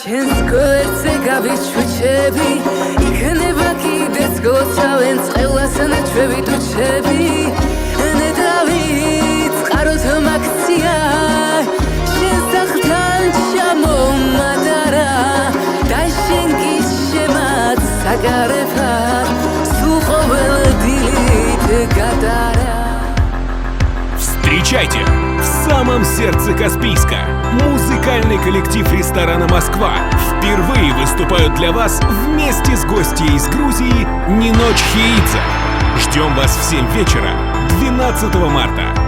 შენს გვერდზე გავიჩუჩები იქნება კიდეც გლოცავენ წყევლას ნაჩვევი ტუჩები ნედავით წყაროთ მაქცია შენს სახლთან ჩამომატარა და შენ გიშემად საგარეფად სულ ყოველ დილით გადარა. Встречайте! В самом сердце Каспийска музыкальный коллектив ресторана «Москва» впервые выступают для вас вместе с гостьей из Грузии Ниночь Хеидзе. Ждем вас в 7 вечера 12 марта.